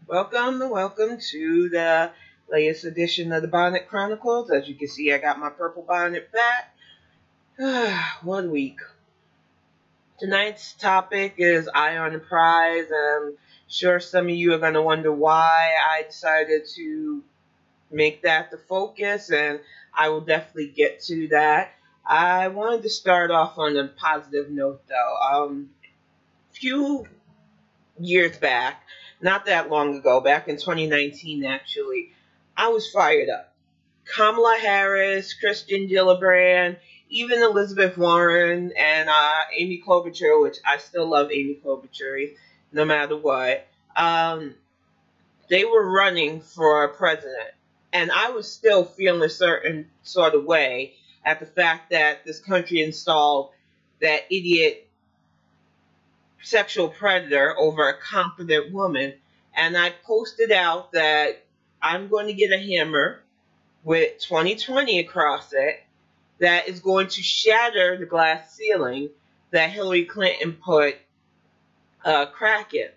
Welcome to the latest edition of the Bonnet Chronicles. As you can see, I got my purple bonnet back. 1 week. Tonight's topic is Eye on the Prize. I'm sure some of you are going to wonder why I decided to make that the focus, and I will definitely get to that. I wanted to start off on a positive note, though. Few years back, not that long ago, back in 2019 actually, I was fired up. Kamala Harris, Christian Gillibrand, even Elizabeth Warren, and Amy Klobuchar, which I still love Amy Klobuchar no matter what. They were running for president. And I was still feeling a certain sort of way at the fact that this country installed that idiot sexual predator over a competent woman. And I posted out that I'm going to get a hammer with 2020 across it that is going to shatter the glass ceiling that Hillary Clinton put a crack in.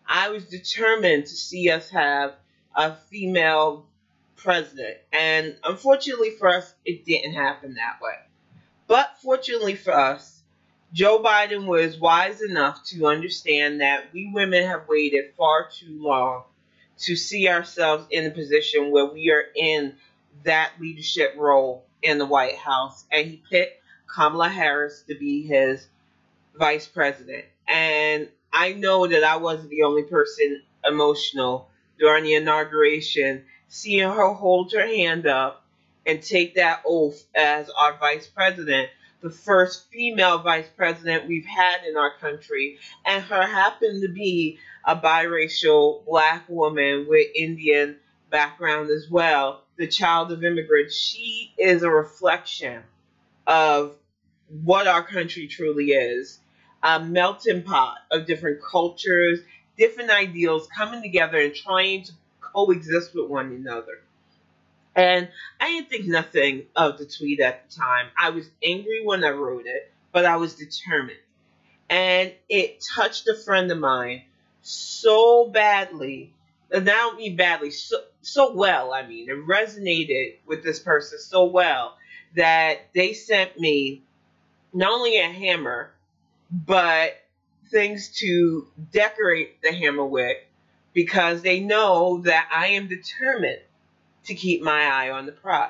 I was determined to see us have a female president. And unfortunately for us, it didn't happen that way. But fortunately for us, Joe Biden was wise enough to understand that we women have waited far too long to see ourselves in a position where we are in that leadership role in the White House. And he picked Kamala Harris to be his vice president. And I know that I wasn't the only person emotional during the inauguration, seeing her hold her hand up and take that oath as our vice president, the first female vice president we've had in our country, and her happened to be a biracial black woman with Indian background as well, the child of immigrants. She is a reflection of what our country truly is, a melting pot of different cultures, different ideals coming together and trying to coexist with one another. And I didn't think nothing of the tweet at the time. I was angry when I wrote it, but I was determined. And it touched a friend of mine so badly, not only badly, so well, it resonated with this person so well that they sent me not only a hammer, but things to decorate the hammer with, because they know that I am determined to keep my eye on the prize.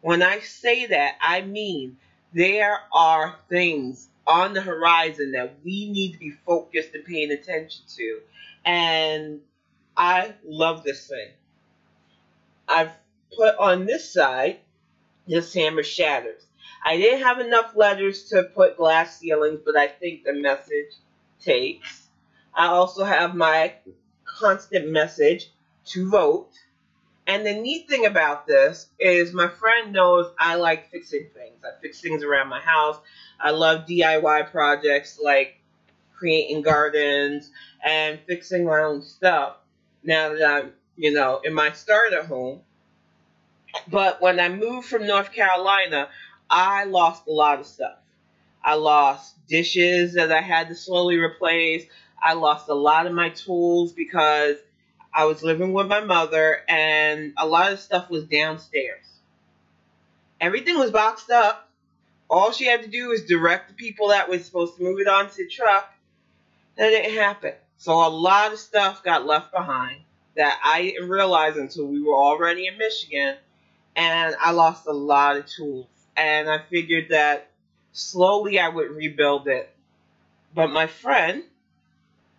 When I say that, I mean there are things on the horizon that we need to be focused and paying attention to. And I love this thing. I've put on this side, this Hammer Shatters. I didn't have enough letters to put glass ceilings, but I think the message takes. I also have my constant message to vote. And the neat thing about this is my friend knows I like fixing things. I fix things around my house. I love DIY projects like creating gardens and fixing my own stuff now that I'm, in my starter home. But when I moved from North Carolina, I lost a lot of stuff. I lost dishes that I had to slowly replace. I lost a lot of my tools because I was living with my mother, and a lot of stuff was downstairs. Everything was boxed up. All she had to do was direct the people that were supposed to move it onto the truck. That didn't happen. So a lot of stuff got left behind that I didn't realize until we were already in Michigan, and I lost a lot of tools. And I figured that slowly I would rebuild it. But my friend,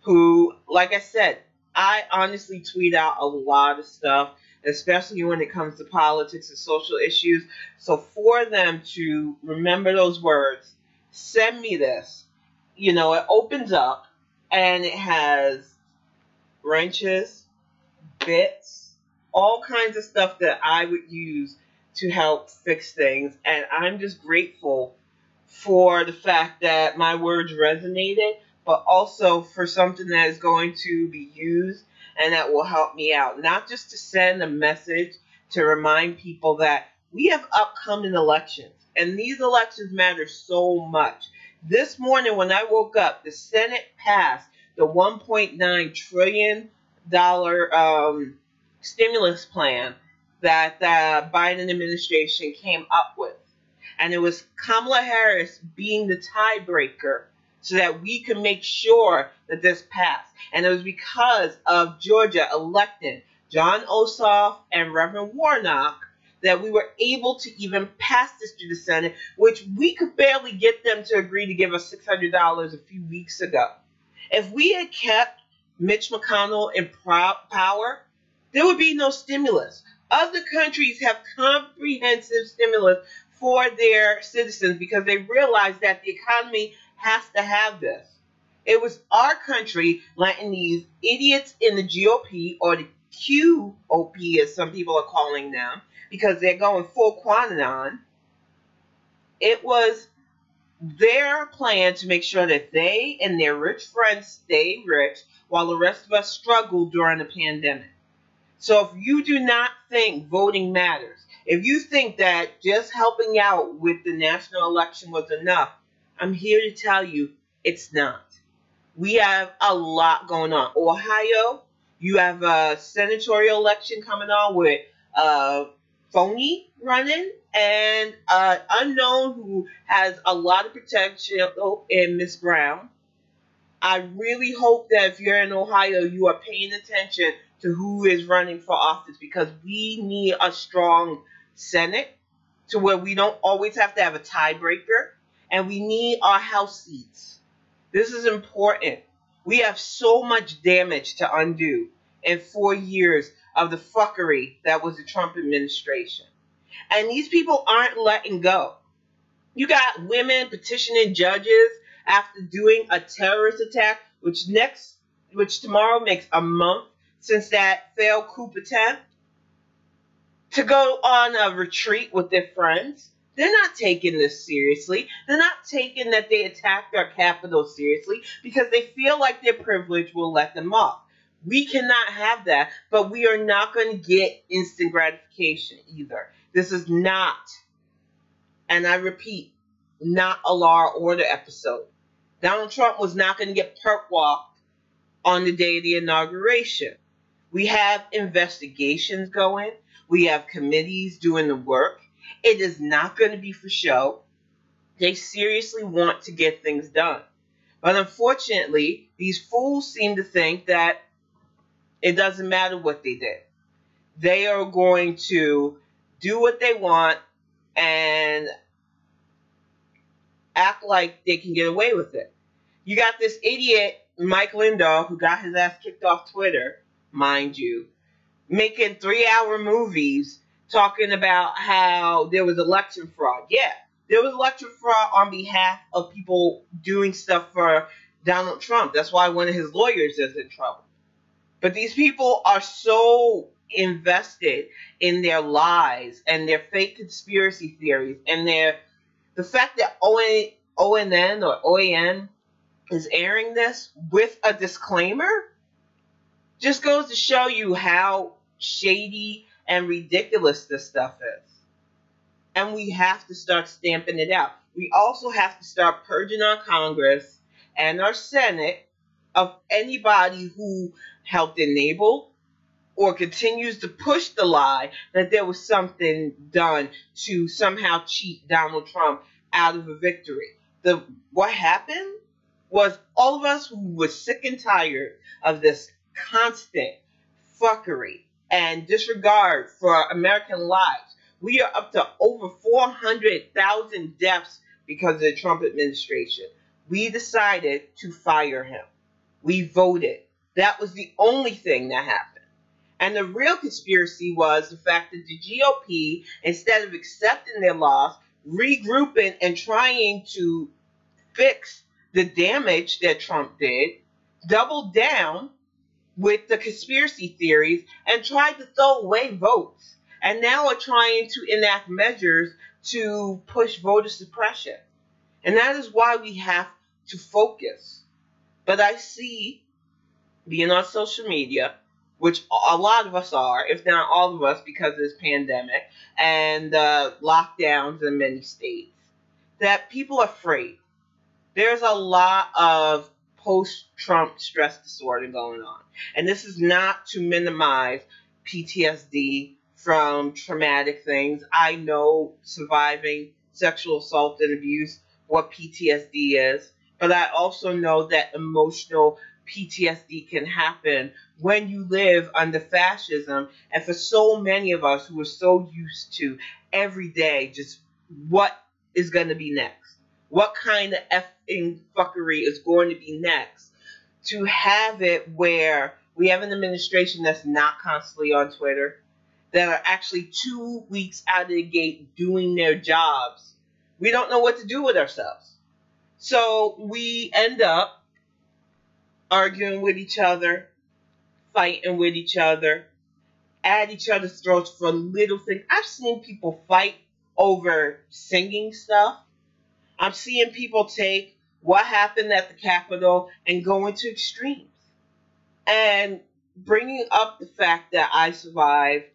who, like I said, I honestly tweet out a lot of stuff, especially when it comes to politics and social issues. So for them to remember those words, send me this. It opens up and it has wrenches, bits, all kinds of stuff that I would use to help fix things. And I'm just grateful for the fact that my words resonated, but also for something that is going to be used and that will help me out. Not just to send a message to remind people that we have upcoming elections, and these elections matter so much. This morning when I woke up, the Senate passed the $1.9 trillion stimulus plan that the Biden administration came up with. And it was Kamala Harris being the tiebreaker so that we could make sure that this passed. And it was because of Georgia electing John Ossoff and Reverend Warnock that we were able to even pass this through the Senate, which we could barely get them to agree to give us $600 a few weeks ago. If we had kept Mitch McConnell in power, there would be no stimulus. Other countries have comprehensive stimulus for their citizens because they realize that the economy has to have this. It was our country letting these idiots in the GOP, or the QOP as some people are calling them, because they're going full Quanon. It was their plan to make sure that they and their rich friends stay rich while the rest of us struggle during the pandemic. So if you do not think voting matters, if you think that just helping out with the national election was enough, I'm here to tell you it's not. We have a lot going on. Ohio, you have a senatorial election coming on with phony running and unknown who has a lot of potential in Miss Brown. I really hope that if you're in Ohio, you are paying attention to who is running for office, because we need a strong Senate to where we don't always have to have a tiebreaker, and we need our House seats. This is important. We have so much damage to undo in 4 years of the fuckery that was the Trump administration. And these people aren't letting go. You got women petitioning judges after doing a terrorist attack, which tomorrow makes a month since that failed coup attempt, to go on a retreat with their friends. They're not taking this seriously. They're not taking that they attacked our Capitol seriously because they feel like their privilege will let them off. We cannot have that, but we are not going to get instant gratification either. This is not, and I repeat, not a Law and Order episode. Donald Trump was not going to get perp walked on the day of the inauguration. We have investigations going. We have committees doing the work. It is not going to be for show. They seriously want to get things done. But unfortunately, these fools seem to think that it doesn't matter what they did. They are going to do what they want and act like they can get away with it. You got this idiot, Mike Lindell, who got his ass kicked off Twitter, mind you, making 3-hour movies talking about how there was election fraud. Yeah, there was election fraud on behalf of people doing stuff for Donald Trump. That's why one of his lawyers is in trouble. But these people are so invested in their lies and their fake conspiracy theories and the fact that ONN or OAN is airing this with a disclaimer just goes to show you how shady and ridiculous this stuff is. And we have to start stamping it out. We also have to start purging our Congress and our Senate of anybody who helped enable or continues to push the lie that there was something done to somehow cheat Donald Trump out of a victory. What happened was all of us who were sick and tired of this constant fuckery and disregard for American lives. We are up to over 400,000 deaths because of the Trump administration. We decided to fire him. We voted. That was the only thing that happened. And the real conspiracy was the fact that the GOP, instead of accepting their loss, regrouping and trying to fix the damage that Trump did, doubled down with the conspiracy theories and tried to throw away votes. And now are trying to enact measures to push voter suppression. And that is why we have to focus. But I see, being on social media, which a lot of us are, if not all of us, because of this pandemic and lockdowns in many states, that people are afraid. There's a lot of post-Trump stress disorder going on. And this is not to minimize PTSD from traumatic things. I know surviving sexual assault and abuse, what PTSD is, but I also know that emotional PTSD can happen when you live under fascism. And for so many of us who are so used to every day just what is going to be next, what kind of effing fuckery is going to be next, to have it where we have an administration that's not constantly on Twitter, that are actually 2 weeks out of the gate doing their jobs, we don't know what to do with ourselves. So we end up arguing with each other, fighting with each other, at each other's throats for little things. I've seen people fight over singing stuff. I'm seeing people take what happened at the Capitol and go into extremes. And bringing up the fact that I survived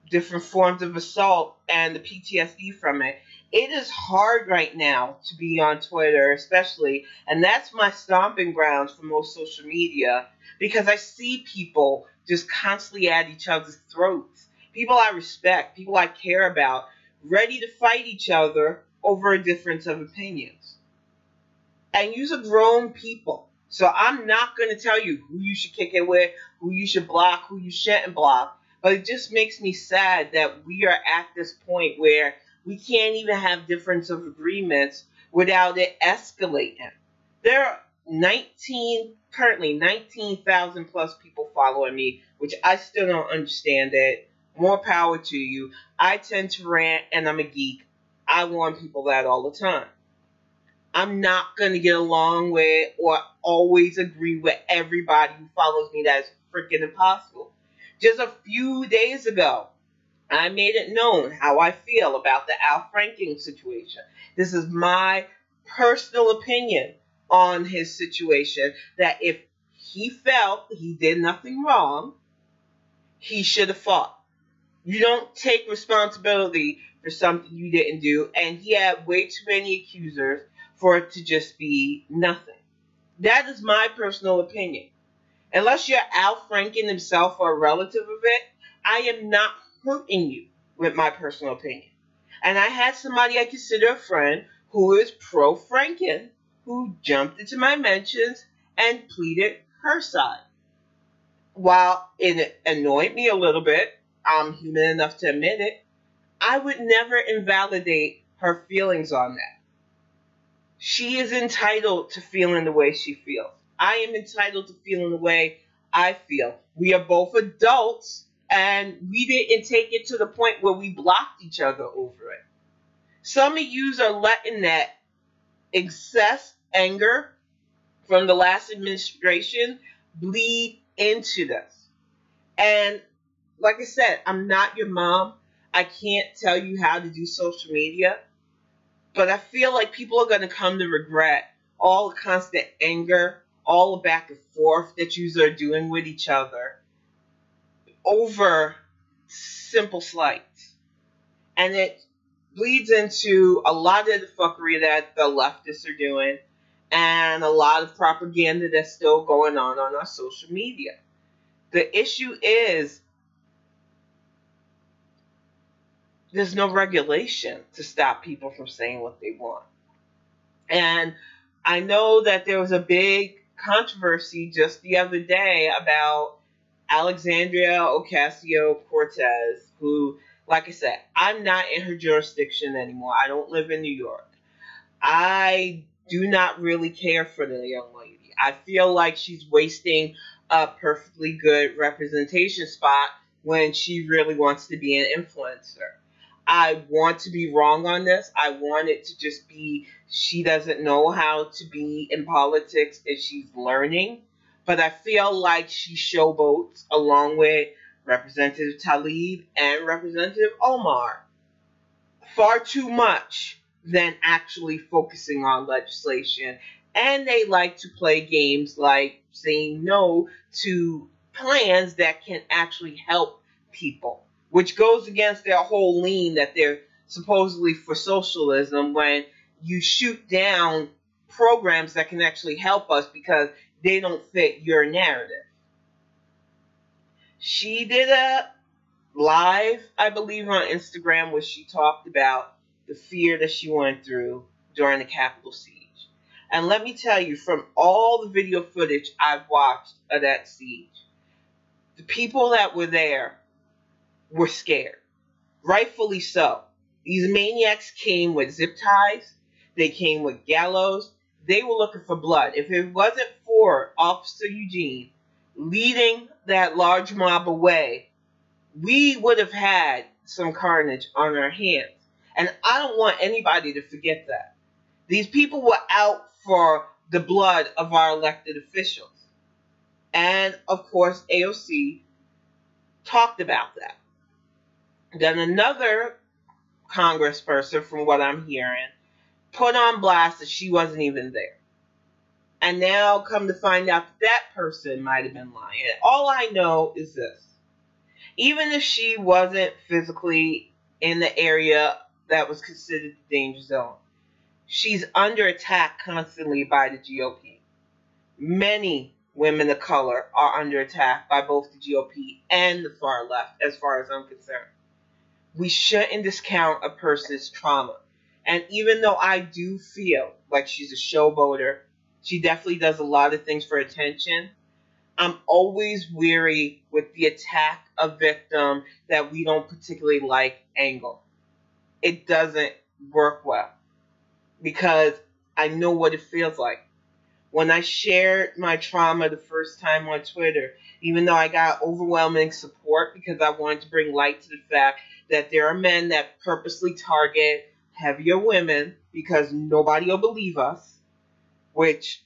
different forms of assault and the PTSD from it, it is hard right now to be on Twitter, especially, and that's my stomping grounds for most social media, because I see people just constantly at each other's throats. People I respect, people I care about, ready to fight each other over a difference of opinions. And you're grown people. So I'm not going to tell you who you should kick it with, who you should block, who you shouldn't block. But it just makes me sad that we are at this point where we can't even have difference of agreements without it escalating. There are currently 19,000 plus people following me, which I still don't understand it. More power to you. I tend to rant and I'm a geek. I warn people that all the time. I'm not going to get along with or always agree with everybody who follows me. That is freaking impossible. Just a few days ago, I made it known how I feel about the Al Franken situation. This is my personal opinion on his situation, that if he felt he did nothing wrong, he should have fought. You don't take responsibility for something you didn't do, and he had way too many accusers for it to just be nothing. That is my personal opinion. Unless you're Al Franken himself or a relative of it, I am not hurting you with my personal opinion. And I had somebody I consider a friend who is pro-Franken who jumped into my mentions and pleaded her side. While it annoyed me a little bit, I'm human enough to admit it, I would never invalidate her feelings on that. She is entitled to feeling the way she feels. I am entitled to feeling the way I feel. We are both adults, and we didn't take it to the point where we blocked each other over it. Some of you are letting that excess anger from the last administration bleed into this. And like I said, I'm not your mom. I can't tell you how to do social media. But I feel like people are going to come to regret all the constant anger, all the back and forth that you are doing with each other over simple slights. And it bleeds into a lot of the fuckery that the leftists are doing and a lot of propaganda that's still going on our social media. The issue is there's no regulation to stop people from saying what they want. And I know that there was a big controversy just the other day about Alexandria Ocasio-Cortez, who, like I said, I'm not in her jurisdiction anymore. I don't live in New York. I do not really care for the young lady. I feel like she's wasting a perfectly good representation spot when she really wants to be an influencer. I want to be wrong on this. I want it to just be she doesn't know how to be in politics and she's learning. But I feel like she showboats along with Representative Tlaib and Representative Omar far too much than actually focusing on legislation. And they like to play games like saying no to plans that can actually help people, which goes against their whole lean that they're supposedly for socialism when you shoot down programs that can actually help us because they don't fit your narrative. She did a live, I believe, on Instagram where she talked about the fear that she went through during the Capitol siege. And let me tell you, from all the video footage I've watched of that siege, the people that were there were scared. Rightfully so. These maniacs came with zip ties. They came with gallows. They were looking for blood. If it wasn't for Officer Eugene leading that large mob away, we would have had some carnage on our hands. And I don't want anybody to forget that. These people were out for the blood of our elected officials. And, of course, AOC talked about that. Then another congressperson, from what I'm hearing, put on blast that she wasn't even there. And now come to find out that person might have been lying. And all I know is this. Even if she wasn't physically in the area that was considered the danger zone, she's under attack constantly by the GOP. Many women of color are under attack by both the GOP and the far left, as far as I'm concerned. We shouldn't discount a person's trauma. And even though I do feel like she's a showboater, she definitely does a lot of things for attention, I'm always weary with the attack a victim that we don't particularly like angle. It doesn't work well because I know what it feels like. When I shared my trauma the first time on Twitter, even though I got overwhelming support because I wanted to bring light to the fact that there are men that purposely target heavier women because nobody will believe us, which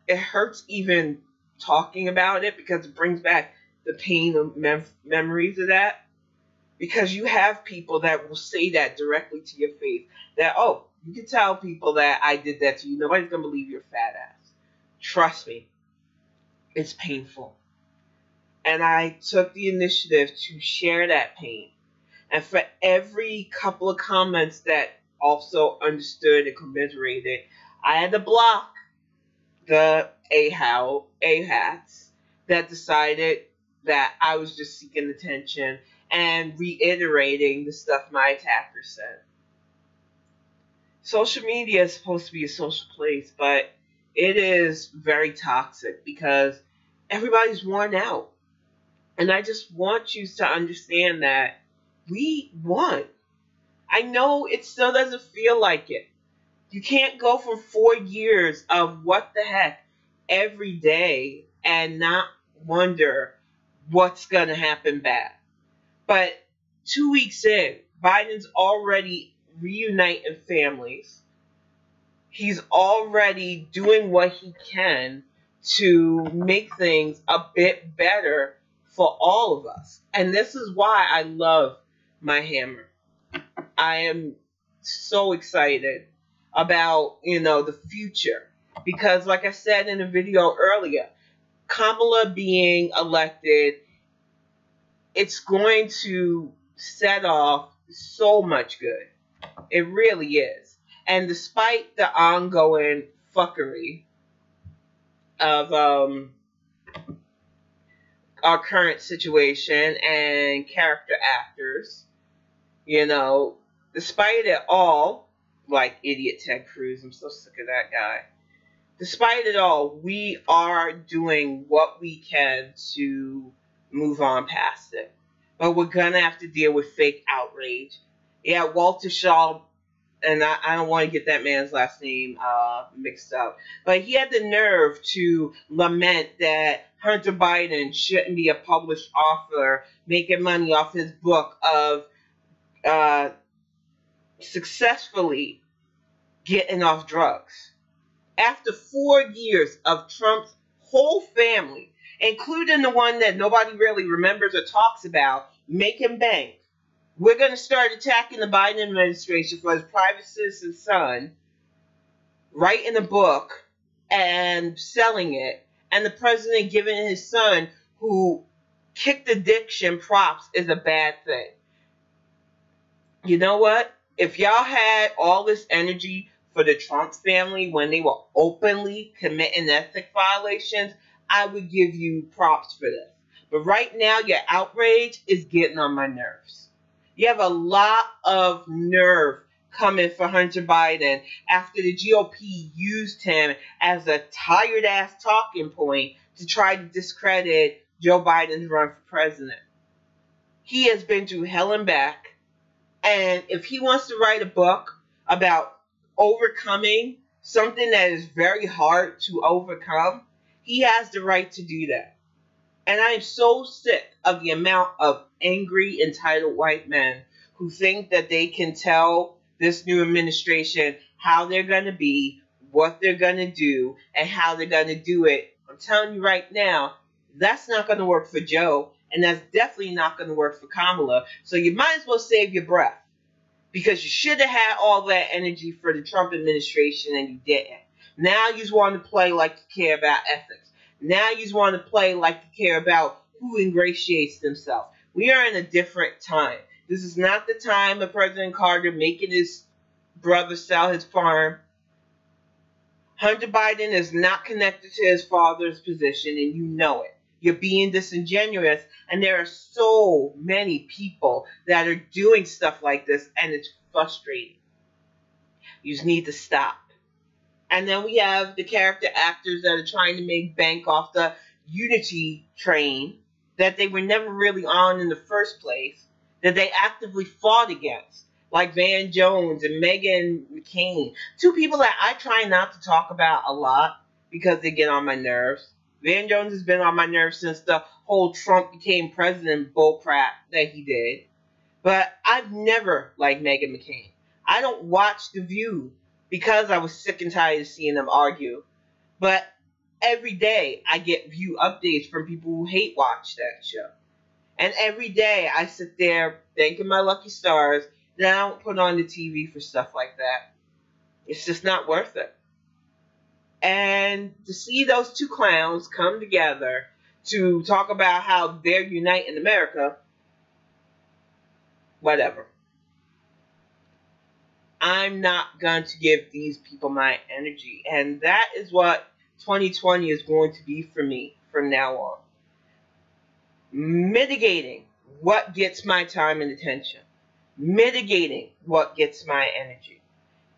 it hurts even talking about it because it brings back the pain of memories of that. Because you have people that will say that directly to your face. That, oh, you can tell people that I did that to you. Nobody's going to believe your fat ass. Trust me, it's painful. And I took the initiative to share that pain. And for every couple of comments that also understood and commiserated, I had to block the a-hats that decided that I was just seeking attention and reiterating the stuff my attacker said. Social media is supposed to be a social place, but it is very toxic because everybody's worn out. And I just want you to understand that we won. I know it still doesn't feel like it. You can't go for 4 years of what the heck every day and not wonder what's going to happen bad. But 2 weeks in, Biden's already reuniting families. He's already doing what he can to make things a bit better for all of us. And this is why I love my hammer. I am so excited about, the future. Because like I said in a video earlier, Kamala being elected, it's going to set off so much good. It really is. And despite the ongoing fuckery of our current situation and character actors, despite it all, like idiot Ted Cruz, I'm so sick of that guy. Despite it all, we are doing what we can to move on past it. But we're going to have to deal with fake outrage. Yeah, Walter Shaw, and I don't want to get that man's last name mixed up, but he had the nerve to lament that Hunter Biden shouldn't be a published author making money off his book of successfully getting off drugs. After 4 years of Trump's whole family, including the one that nobody really remembers or talks about, making bank, we're going to start attacking the Biden administration for his private citizen son, writing a book and selling it, and the president giving his son, who kicked addiction, props is a bad thing. You know what? If y'all had all this energy for the Trump family when they were openly committing ethic violations, I would give you props for this. But right now, your outrage is getting on my nerves. You have a lot of nerve coming for Hunter Biden after the GOP used him as a tired-ass talking point to try to discredit Joe Biden's run for president. He has been through hell and back, and if he wants to write a book about overcoming something that is very hard to overcome, he has the right to do that. And I am so sick of the amount of angry, entitled white men who think that they can tell this new administration how they're going to be, what they're going to do, and how they're going to do it. I'm telling you right now, that's not going to work for Joe, and that's definitely not going to work for Kamala. So you might as well save your breath, because you should have had all that energy for the Trump administration and you didn't. Now you just want to play like you care about ethics. Now you just want to play like you care about who ingratiates themselves. We are in a different time. This is not the time of President Carter making his brother sell his farm. Hunter Biden is not connected to his father's position, and you know it. You're being disingenuous, and there are so many people that are doing stuff like this, and it's frustrating. You just need to stop. And then we have the character actors that are trying to make bank off the unity train that they were never really on in the first place, that they actively fought against, like Van Jones and Meghan McCain. Two people that I try not to talk about a lot because they get on my nerves. Van Jones has been on my nerves since the whole Trump became president bullcrap that he did. But I've never liked Meghan McCain. I don't watch The View because I was sick and tired of seeing them argue. But every day I get View updates from people who hate watch that show. And every day I sit there thanking my lucky stars that I don't put on the TV for stuff like that. It's just not worth it. And to see those two clowns come together to talk about how they're uniting America, whatever. I'm not going to give these people my energy. And that is what 2020 is going to be for me from now on. Mitigating what gets my time and attention. Mitigating what gets my energy.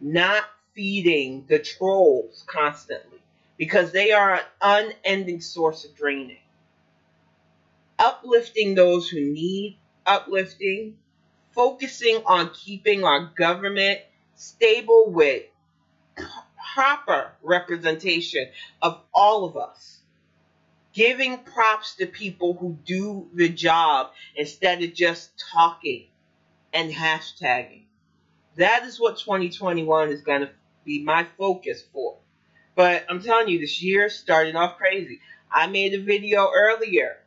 Not feeding the trolls constantly, because they are an unending source of draining. Uplifting those who need uplifting. Focusing on keeping our government stable with proper representation of all of us. Giving props to people who do the job instead of just talking and hashtagging. That is what 2021 is going to be my focus for. But I'm telling you, this year started off crazy. I made a video earlier,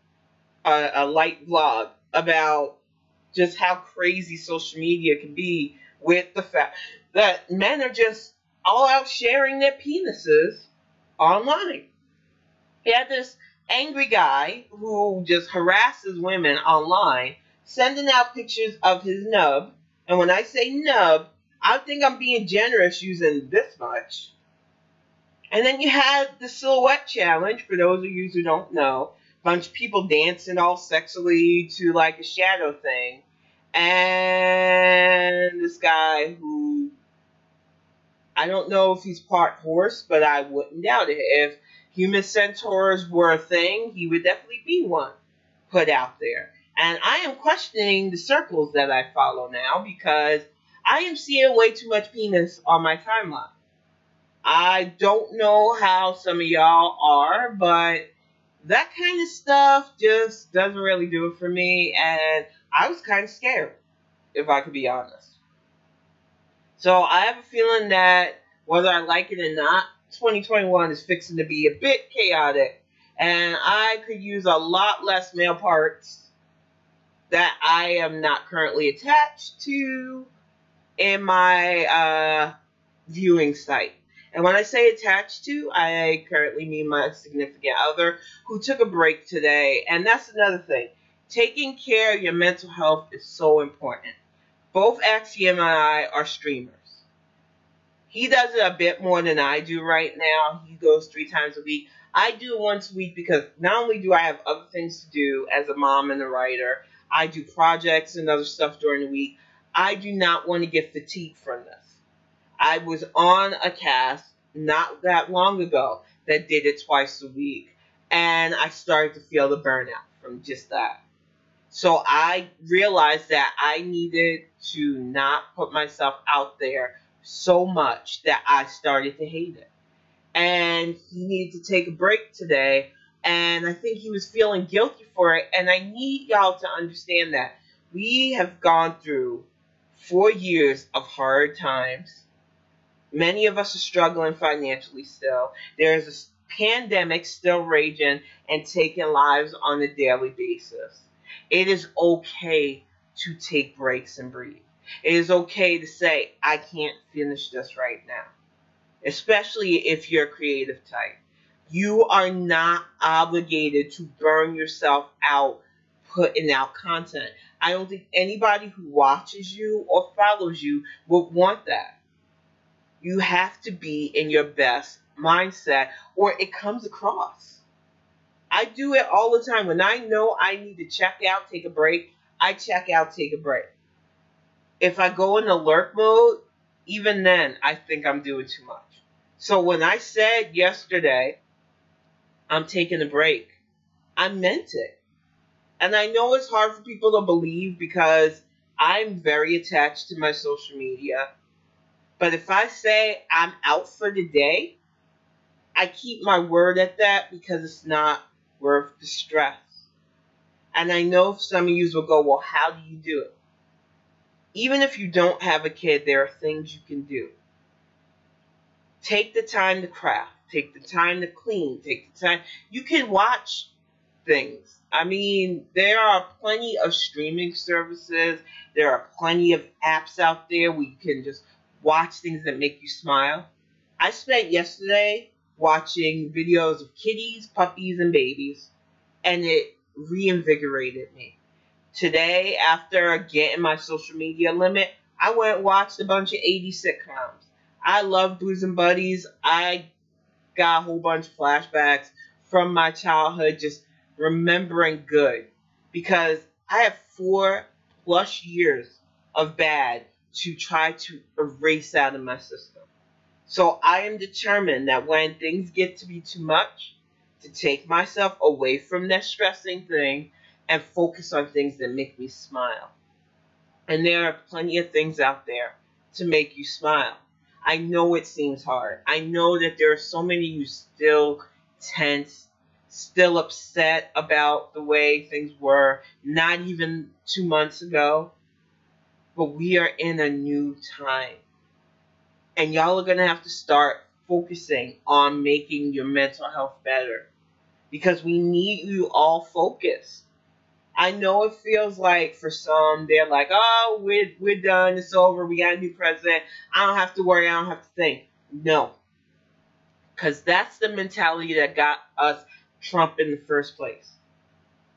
a light vlog, about just how crazy social media can be, with the fact that men are just all out sharing their penises online. You had this angry guy who just harasses women online, sending out pictures of his nub. And when I say nub, I think I'm being generous using this much. And then you had the silhouette challenge, for those of you who don't know. A bunch of people dancing all sexily to like a shadow thing. And this guy who, I don't know if he's part horse, but I wouldn't doubt it. If human centaurs were a thing, he would definitely be one put out there. And I am questioning the circles that I follow now, because I am seeing way too much penis on my timeline. I don't know how some of y'all are, but that kind of stuff just doesn't really do it for me, and I was kind of scared, if I could be honest. So I have a feeling that whether I like it or not, 2021 is fixing to be a bit chaotic, and I could use a lot less male parts that I am not currently attached to in my viewing site. And when I say attached to, I currently mean my significant other who took a break today. And that's another thing. Taking care of your mental health is so important. Both Axiom and I are streamers. He does it a bit more than I do right now. He goes 3 times a week. I do it once a week because not only do I have other things to do as a mom and a writer, I do projects and other stuff during the week. I do not want to get fatigued from this. I was on a cast not that long ago that did it twice a week, and I started to feel the burnout from just that. So I realized that I needed to not put myself out there so much that I started to hate it. And he needed to take a break today, and I think he was feeling guilty for it, and I need y'all to understand that. We have gone through 4 years of hard times. Many of us are struggling financially still. There's a pandemic still raging and taking lives on a daily basis. It is okay to take breaks and breathe. It is okay to say, I can't finish this right now. Especially if you're a creative type. You are not obligated to burn yourself out putting out content. I don't think anybody who watches you or follows you would want that. You have to be in your best mindset or it comes across. I do it all the time. When I know I need to check out, take a break, I check out, take a break. If I go in alert mode, even then, I think I'm doing too much. So when I said yesterday, I'm taking a break, I meant it. And I know it's hard for people to believe because I'm very attached to my social media. But if I say I'm out for the day, I keep my word at that because it's not worth the stress. And I know some of you will go, well, how do you do it? Even if you don't have a kid, there are things you can do. Take the time to craft. Take the time to clean. Take the time. You can watch things. I mean, there are plenty of streaming services. There are plenty of apps out there where you can just watch things that make you smile. I spent yesterday watching videos of kitties, puppies, and babies, and it reinvigorated me. Today, after getting my social media limit, I went and watched a bunch of 80s sitcoms. I love Booze and Buddies. I got a whole bunch of flashbacks from my childhood, just remembering good. Because I have 4+ years of bad to try to erase out of my system. So I am determined that when things get to be too much, to take myself away from that stressing thing and focus on things that make me smile. And there are plenty of things out there to make you smile. I know it seems hard. I know that there are so many of you still tense, still upset about the way things were not even 2 months ago. But we are in a new time. And y'all are going to have to start focusing on making your mental health better. Because we need you all focused. I know it feels like for some, they're like, oh, we're done, it's over, we got a new president, I don't have to worry, I don't have to think. No. Because that's the mentality that got us Trump in the first place.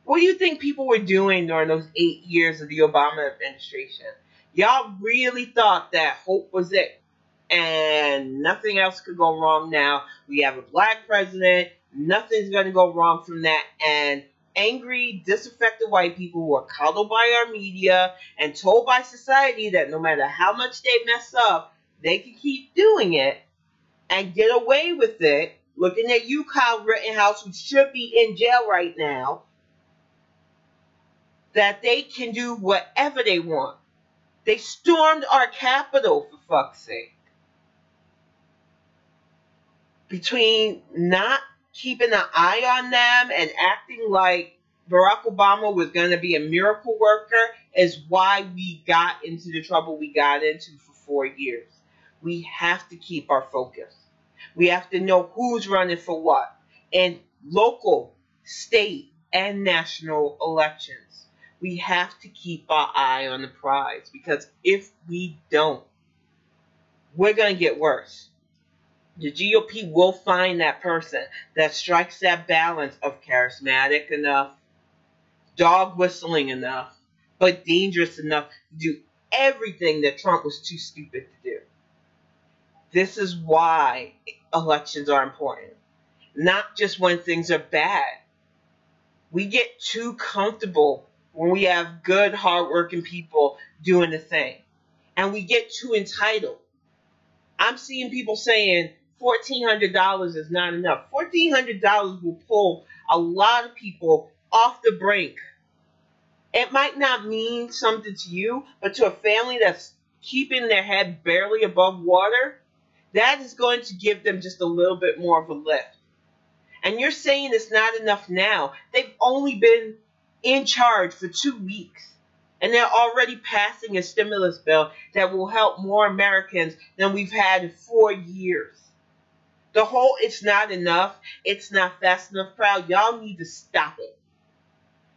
What do you think people were doing during those 8 years of the Obama administration? Y'all really thought that hope was it. And nothing else could go wrong now. We have a black president. Nothing's going to go wrong from that. And angry, disaffected white people who are coddled by our media and told by society that no matter how much they mess up, they can keep doing it and get away with it. Looking at you, Kyle Rittenhouse, who should be in jail right now, that they can do whatever they want. They stormed our Capitol, for fuck's sake. Between not keeping an eye on them and acting like Barack Obama was going to be a miracle worker is why we got into the trouble we got into for 4 years. We have to keep our focus. We have to know who's running for what in local, state, and national elections. We have to keep our eye on the prize because if we don't, we're going to get worse. The GOP will find that person that strikes that balance of charismatic enough, dog whistling enough, but dangerous enough to do everything that Trump was too stupid to do. This is why elections are important. not just when things are bad. We get too comfortable when we have good, hardworking people doing the thing. And we get too entitled. I'm seeing people saying $1,400 is not enough. $1,400 will pull a lot of people off the brink. It might not mean something to you, but to a family that's keeping their head barely above water, that is going to give them just a little bit more of a lift. And you're saying it's not enough now. They've only been in charge for 2 weeks. And they're already passing a stimulus bill that will help more Americans than we've had in 4 years. The whole "it's not enough, it's not fast enough" crowd, y'all need to stop it.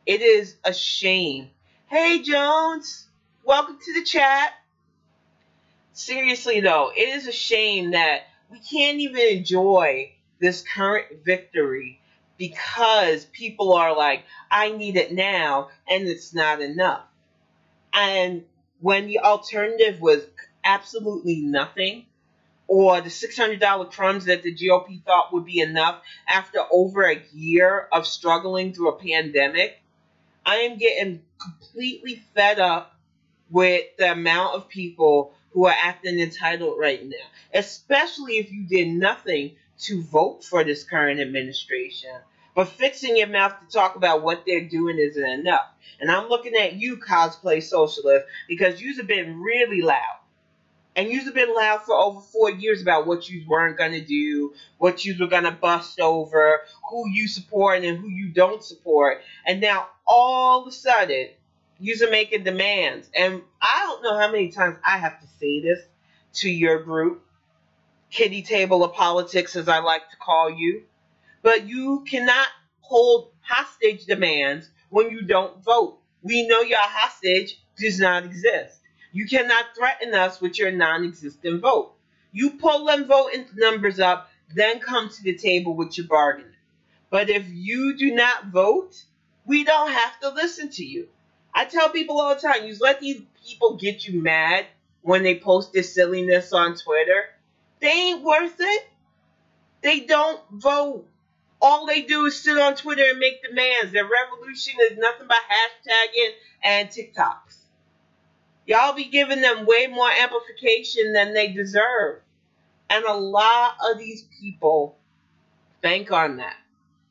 It is a shame. Hey, Jones, welcome to the chat. Seriously, though, it is a shame that we can't even enjoy this current victory because people are like, I need it now, and it's not enough. And when the alternative was absolutely nothing, or the $600 crumbs that the GOP thought would be enough after over a year of struggling through a pandemic, I am getting completely fed up with the amount of people who are acting entitled right now, especially if you did nothing to vote for this current administration. But fixing your mouth to talk about what they're doing isn't enough. And I'm looking at you, cosplay socialist, because you've been really loud. And you've been loud for over 4 years about what you weren't going to do, what you were going to bust over, who you support and who you don't support. And now, all of a sudden, you're making demands. And I don't know how many times I have to say this to your group, kitty table of politics, as I like to call you. But you cannot hold hostage demands when you don't vote. We know your hostage does not exist. You cannot threaten us with your non-existent vote. You pull them voting numbers up, then come to the table with your bargaining. But if you do not vote, we don't have to listen to you. I tell people all the time, you let these people get you mad when they post this silliness on Twitter. They ain't worth it. They don't vote. All they do is sit on Twitter and make demands. Their revolution is nothing but hashtagging and TikToks. Y'all be giving them way more amplification than they deserve. And a lot of these people bank on that.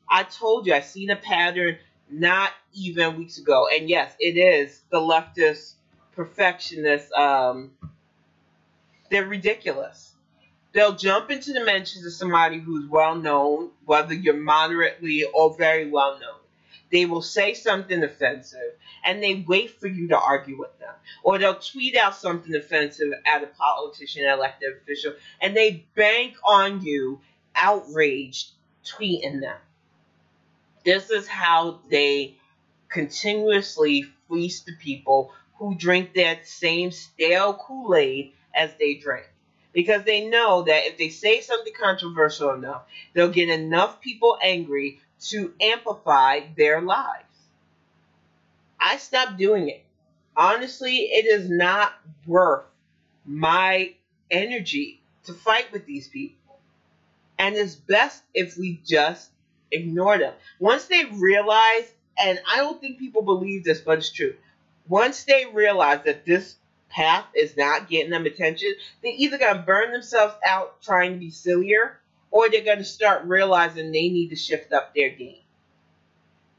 I told you, I seen a pattern not even weeks ago. And yes, it is the leftist perfectionists. They're ridiculous. They'll jump into the mentions of somebody who's well known, whether you're moderately or very well known. They will say something offensive, and they wait for you to argue with them. Or they'll tweet out something offensive at a politician, elected official, and they bank on you outraged tweeting them. This is how they continuously fleece the people who drink that same stale Kool-Aid as they drink. Because they know that if they say something controversial enough, they'll get enough people angry to amplify their lies. I stopped doing it. Honestly, it is not worth my energy to fight with these people. And it's best if we just ignore them. Once they realize, and I don't think people believe this, but it's true. Once they realize that this path is not getting them attention, they're either going to burn themselves out trying to be sillier, or they're going to start realizing they need to shift up their game.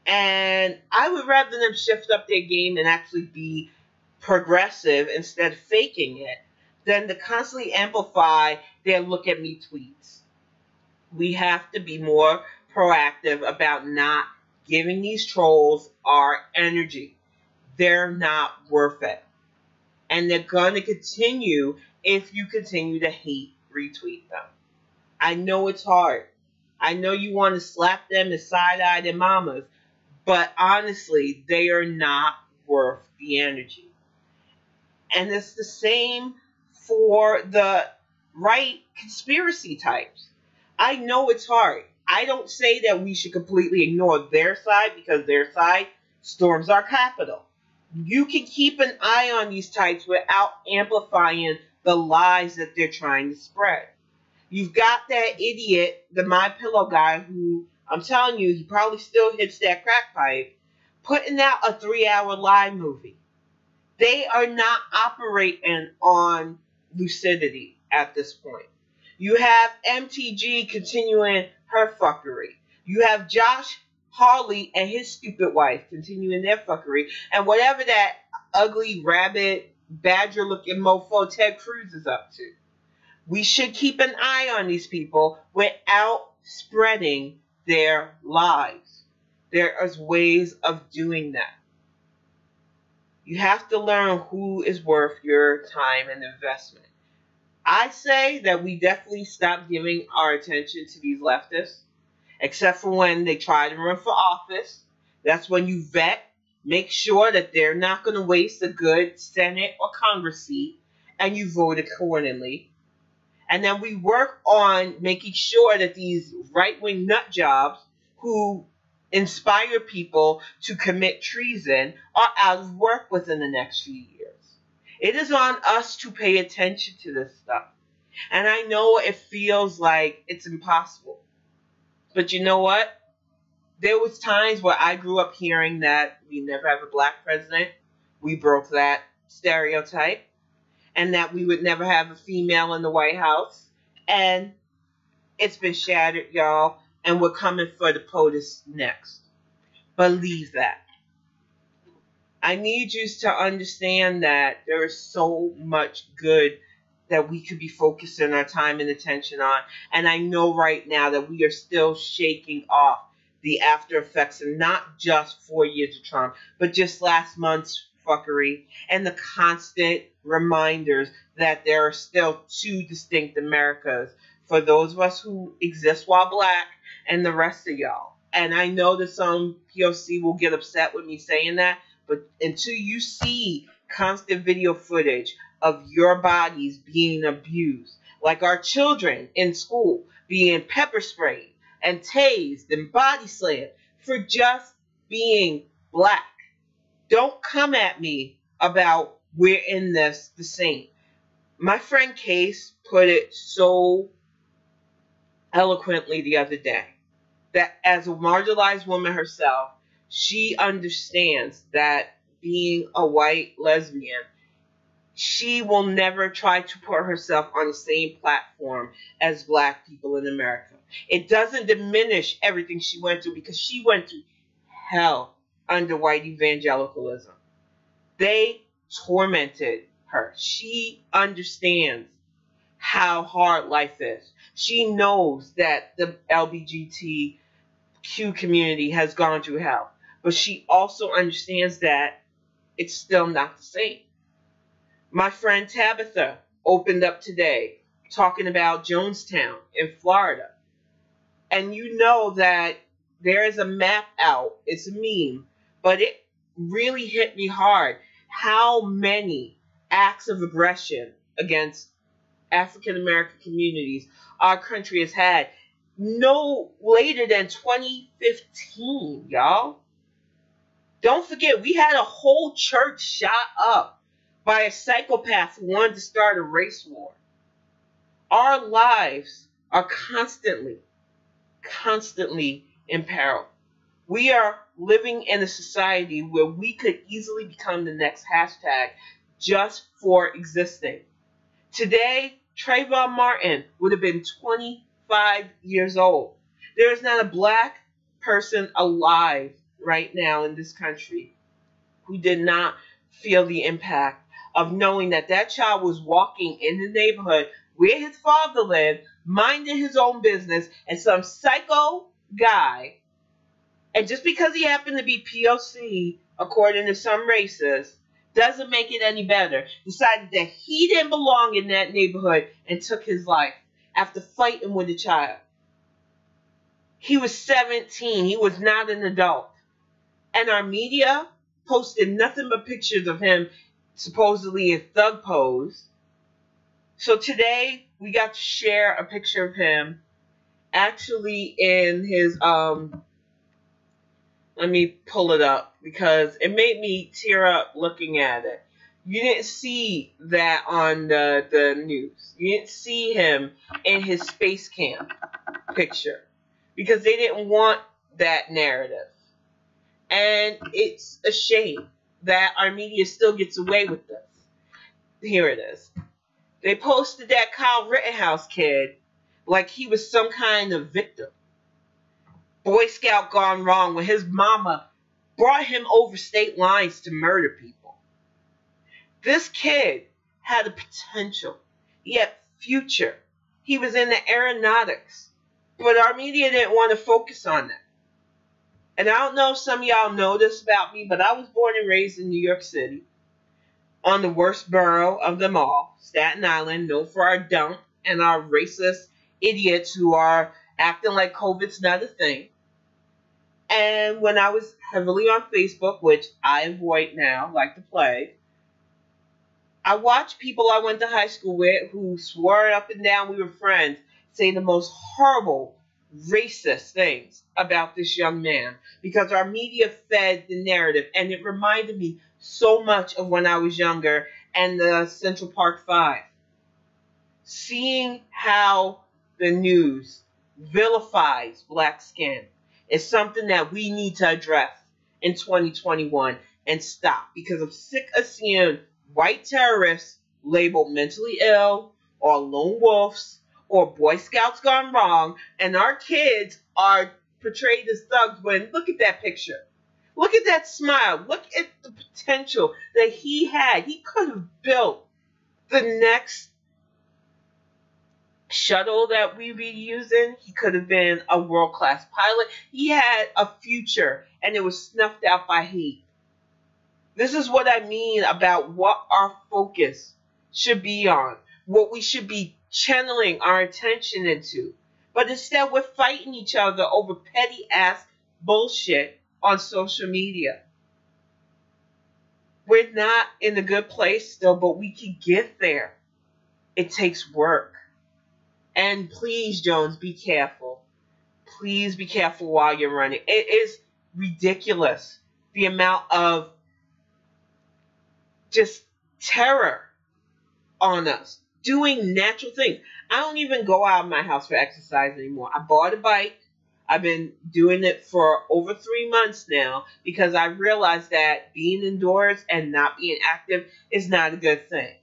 And I would rather them shift up their game and actually be progressive instead of faking it than to constantly amplify their look at me tweets. We have to be more proactive about not giving these trolls our energy. They're not worth it. And they're going to continue if you continue to hate retweet them. I know it's hard. I know you want to slap them and side-eye their mamas. But honestly, they are not worth the energy. And it's the same for the right conspiracy types. I know it's hard. I don't say that we should completely ignore their side because their side storms our Capitol. You can keep an eye on these types without amplifying the lies that they're trying to spread. You've got that idiot, the My Pillow guy, who I'm telling you, he probably still hits that crack pipe, putting out a 3-hour live movie. They are not operating on lucidity at this point. You have MTG continuing her fuckery. You have Josh Hawley and his stupid wife continuing their fuckery. And whatever that ugly rabbit badger looking mofo Ted Cruz is up to. We should keep an eye on these people without spreading their lies. There are ways of doing that. You have to learn who is worth your time and investment. I say that we definitely stop giving our attention to these leftists, except for when they try to run for office. That's when you vet, make sure that they're not going to waste a good Senate or Congress seat, and you vote accordingly. And then we work on making sure that these right-wing nut jobs who inspire people to commit treason are out of work within the next few years. It is on us to pay attention to this stuff. And I know it feels like it's impossible. But you know what? There was times where I grew up hearing that we never have a black president. We broke that stereotype. And that we would never have a female in the White House. And it's been shattered, y'all. And we're coming for the POTUS next. Believe that. I need you to understand that there is so much good that we could be focusing our time and attention on. And I know right now that we are still shaking off the after effects, and not just 4 years of Trump, but just last month's fuckery and the constant reminders that there are still two distinct Americas for those of us who exist while black and the rest of y'all. And I know that some POC will get upset with me saying that, but until you see constant video footage of your bodies being abused, like our children in school being pepper sprayed and tased and body slammed for just being black, don't come at me about we're in this the same. My friend Case put it so eloquently the other day that as a marginalized woman herself, she understands that being a white lesbian, she will never try to put herself on the same platform as black people in America. It doesn't diminish everything she went through, because she went through hell under white evangelicalism. They tormented her. She understands how hard life is. She knows that the LGBTQ community has gone through hell. But she also understands that it's still not the same. My friend Tabitha opened up today talking about Jonestown in Florida. And you know that there is a map out. It's a meme. But it really hit me hard how many acts of aggression against African American communities our country has had no later than 2015, y'all. Don't forget, we had a whole church shot up by a psychopath who wanted to start a race war. Our lives are constantly in peril. We are living in a society where we could easily become the next hashtag just for existing. Today, Trayvon Martin would have been 25 years old. There is not a black person alive right now in this country who did not feel the impact of knowing that that child was walking in the neighborhood where his father lived, minding his own business, and some psycho guy, and just because he happened to be POC, according to some racists, doesn't make it any better, decided that he didn't belong in that neighborhood and took his life after fighting with a child. He was 17. He was not an adult. And our media posted nothing but pictures of him supposedly in thug pose. So today we got to share a picture of him actually in his let me pull it up because it made me tear up looking at it. You didn't see that on the news. You didn't see him in his space camp picture because they didn't want that narrative. And it's a shame that our media still gets away with this. Here it is. They posted that Kyle Rittenhouse kid like he was some kind of victim. Boy Scout gone wrong when his mama brought him over state lines to murder people. This kid had a potential. He had future. He was in the aeronautics. But our media didn't want to focus on that. And I don't know if some of y'all know this about me, but I was born and raised in New York City, on the worst borough of them all, Staten Island, known for our dump and our racist idiots who are acting like COVID's not a thing. And when I was heavily on Facebook, which I avoid now like the plague, I watched people I went to high school with who swore up and down we were friends say the most horrible, racist things about this young man because our media fed the narrative, and it reminded me so much of when I was younger and the Central Park Five. Seeing how the news vilifies black skin is something that we need to address in 2021 and stop, because I'm sick of seeing white terrorists labeled mentally ill or lone wolves or Boy Scouts gone wrong, and our kids are portrayed as thugs when, look at that picture. Look at that smile. Look at the potential that he had. He could have built the next shuttle that we be using. He could have been a world-class pilot. He had a future, and it was snuffed out by hate. This is what I mean about what our focus should be on, what we should be channeling our attention into. But instead, we're fighting each other over petty-ass bullshit on social media. We're not in a good place still, but we can get there. It takes work. And please, Jones, be careful. Please be careful while you're running. It is ridiculous, the amount of just terror on us, doing natural things. I don't even go out of my house for exercise anymore. I bought a bike. I've been doing it for over 3 months now because I realized that being indoors and not being active is not a good thing.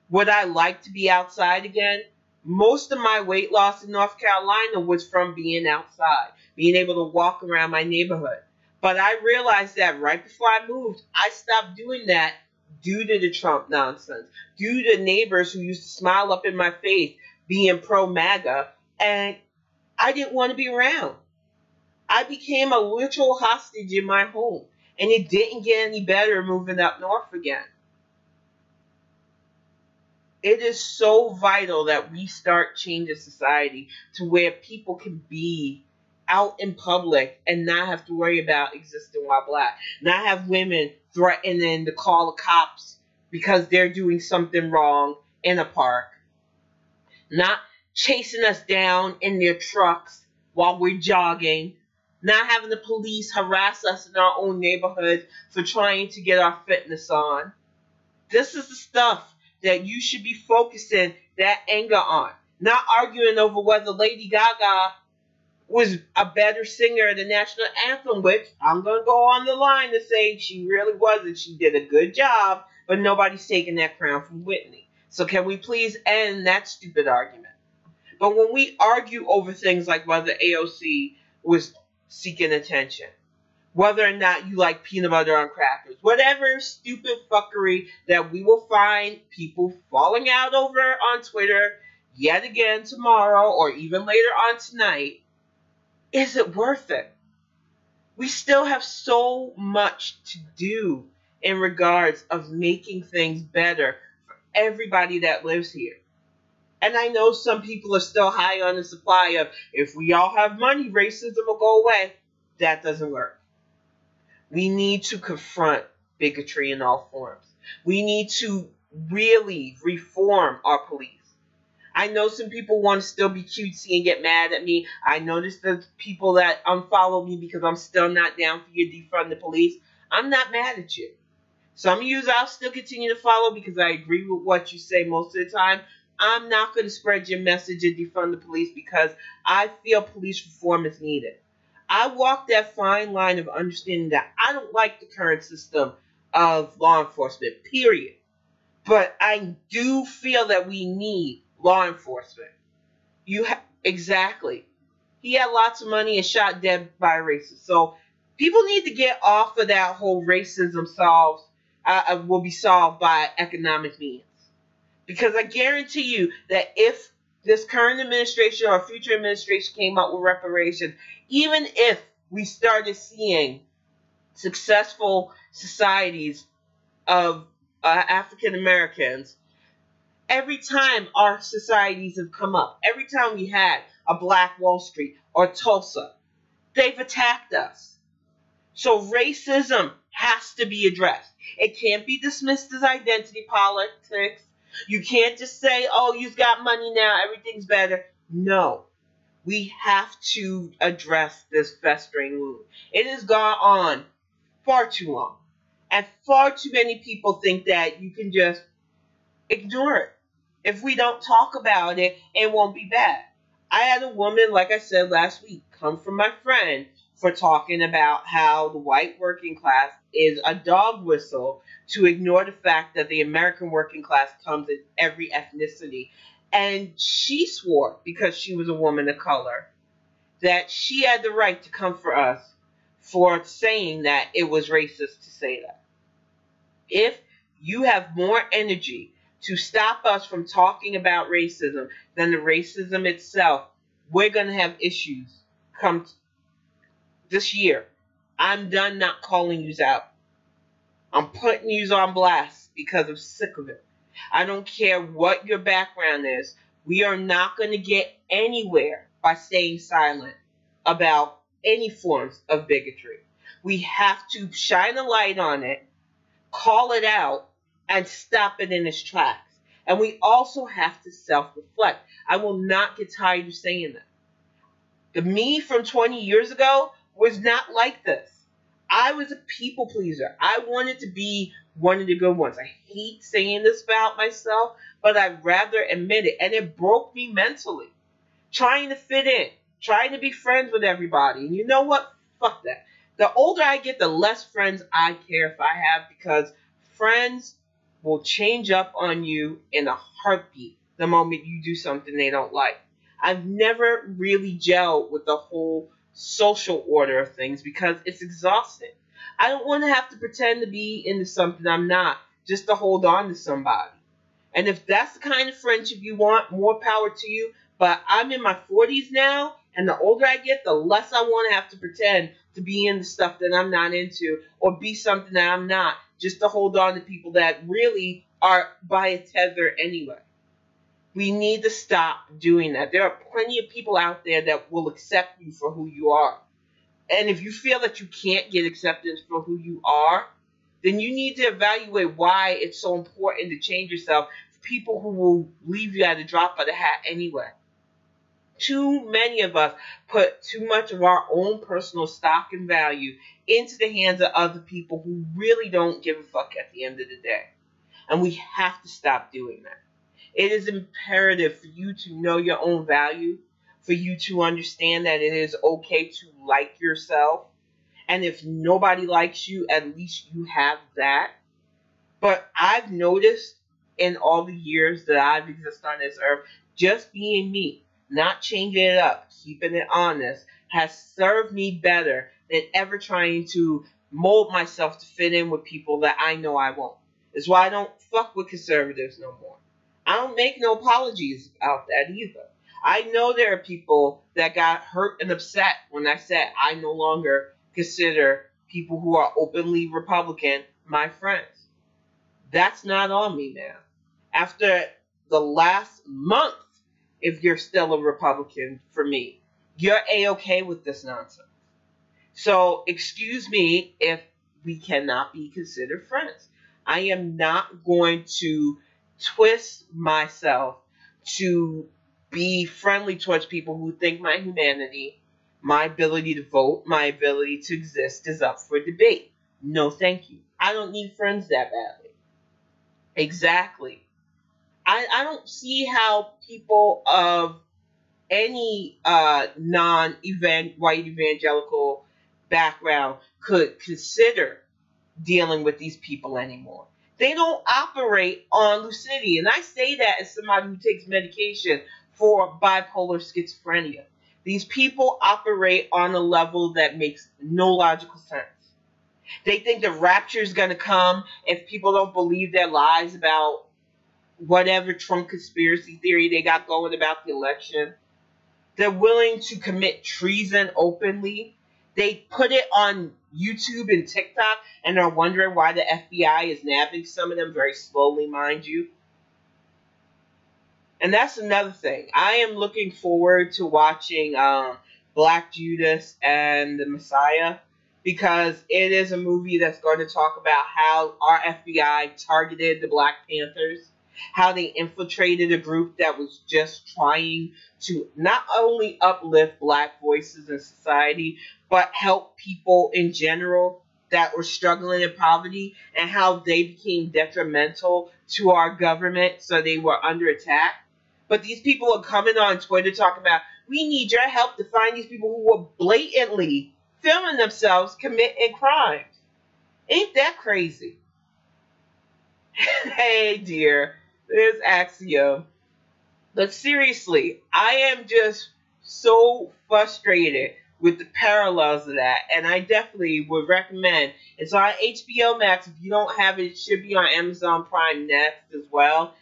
Would I like to be outside again? Most of my weight loss in North Carolina was from being outside, being able to walk around my neighborhood. But I realized that right before I moved, I stopped doing that due to the Trump nonsense, due to neighbors who used to smile up in my face being pro-MAGA, and I didn't want to be around. I became a literal hostage in my home, and it didn't get any better moving up north again. It is so vital that we start changing society to where people can be out in public and not have to worry about existing while black. Not have women threatening to call the cops because they're doing something wrong in a park. Not chasing us down in their trucks while we're jogging. Not having the police harass us in our own neighborhood for trying to get our fitness on. This is the stuff that you should be focusing that anger on. Not arguing over whether Lady Gaga was a better singer of the national anthem, which I'm going to go on the line to say she really wasn't. She did a good job, but nobody's taking that crown from Whitney. So can we please end that stupid argument? But when we argue over things like whether AOC was seeking attention, whether or not you like peanut butter on crackers, whatever stupid fuckery that we will find people falling out over on Twitter yet again tomorrow or even later on tonight, is it worth it? We still have so much to do in regards of making things better for everybody that lives here. And I know some people are still high on the supply of, if we all have money, racism will go away. That doesn't work. We need to confront bigotry in all forms. We need to really reform our police. I know some people want to still be cutesy and get mad at me. I noticed the people that unfollow me because I'm still not down for you defund the police. I'm not mad at you. Some of you I'll still continue to follow because I agree with what you say most of the time. I'm not going to spread your message and defund the police because I feel police reform is needed. I walk that fine line of understanding that I don't like the current system of law enforcement, period. But I do feel that we need law enforcement. Exactly. He had lots of money and shot dead by racists. So people need to get off of that whole racism will be solved by economic means. Because I guarantee you that if this current administration or future administration came up with reparations, even if we started seeing successful societies of African Americans, every time our societies have come up, every time we had a Black Wall Street or Tulsa, they've attacked us. So racism has to be addressed. It can't be dismissed as identity politics. You can't just say, oh, you've got money now, everything's better. No. We have to address this festering wound. It has gone on far too long. And far too many people think that you can just ignore it. If we don't talk about it, it won't be bad. I had a woman, like I said last week, come from my friend for talking about how the white working class is a dog whistle to ignore the fact that the American working class comes in every ethnicity. And she swore, because she was a woman of color, that she had the right to come for us for saying that it was racist to say that. If you have more energy to stop us from talking about racism than the racism itself, we're going to have issues come this year. I'm done not calling yous out. I'm putting yous on blast because I'm sick of it. I don't care what your background is. We are not going to get anywhere by staying silent about any forms of bigotry. We have to shine a light on it, call it out, and stop it in its tracks. And we also have to self-reflect. I will not get tired of saying that. The me from 20 years ago was not like this. I was a people pleaser. I wanted to be one of the good ones. I hate saying this about myself, but I'd rather admit it. And it broke me mentally. Trying to fit in. Trying to be friends with everybody. And you know what? Fuck that. The older I get, the less friends I care if I have, because friends will change up on you in a heartbeat the moment you do something they don't like. I've never really gelled with the whole social order of things because it's exhausting. I don't want to have to pretend to be into something I'm not just to hold on to somebody. And if that's the kind of friendship you want, more power to you. But I'm in my 40s now, and the older I get, the less I want to have to pretend to be into stuff that I'm not into or be something that I'm not just to hold on to people that really are by a tether anyway. We need to stop doing that. There are plenty of people out there that will accept you for who you are. And if you feel that you can't get acceptance for who you are, then you need to evaluate why it's so important to change yourself for people who will leave you at a drop of the hat anyway. Too many of us put too much of our own personal stock and value into the hands of other people who really don't give a fuck at the end of the day. And we have to stop doing that. It is imperative for you to know your own value, for you to understand that it is okay to like yourself. And if nobody likes you, at least you have that. But I've noticed in all the years that I've existed on this earth, just being me, not changing it up, keeping it honest, has served me better than ever trying to mold myself to fit in with people that I know I won't. It's why I don't fuck with conservatives no more. I don't make no apologies about that either. I know there are people that got hurt and upset when I said I no longer consider people who are openly Republican my friends. That's not on me, man. After the last month, if you're still a Republican for me, you're A-okay with this nonsense. So, excuse me if we cannot be considered friends. I am not going to twist myself to be friendly towards people who think my humanity, my ability to vote, my ability to exist is up for debate. No, thank you. I don't need friends that badly. Exactly. I don't see how people of any white evangelical background could consider dealing with these people anymore. They don't operate on lucidity. And I say that as somebody who takes medication for bipolar schizophrenia. These people operate on a level that makes no logical sense. They think the rapture is going to come if people don't believe their lies about whatever Trump conspiracy theory they got going about the election. They're willing to commit treason openly. They put it on YouTube and TikTok and are wondering why the FBI is nabbing some of them very slowly, mind you. And that's another thing. I am looking forward to watching Black Judas and the Messiah, because it is a movie that's going to talk about how our FBI targeted the Black Panthers, how they infiltrated a group that was just trying to not only uplift Black voices in society, but help people in general that were struggling in poverty, and how they became detrimental to our government, so they were under attack. But these people are coming on Twitter talking about, we need your help to find these people who were blatantly filming themselves committing crimes. Ain't that crazy? Hey, dear. There's Axiom. But seriously, I am just so frustrated with the parallels of that. And I definitely would recommend. It's on HBO Max. If you don't have it, it should be on Amazon Prime next as well.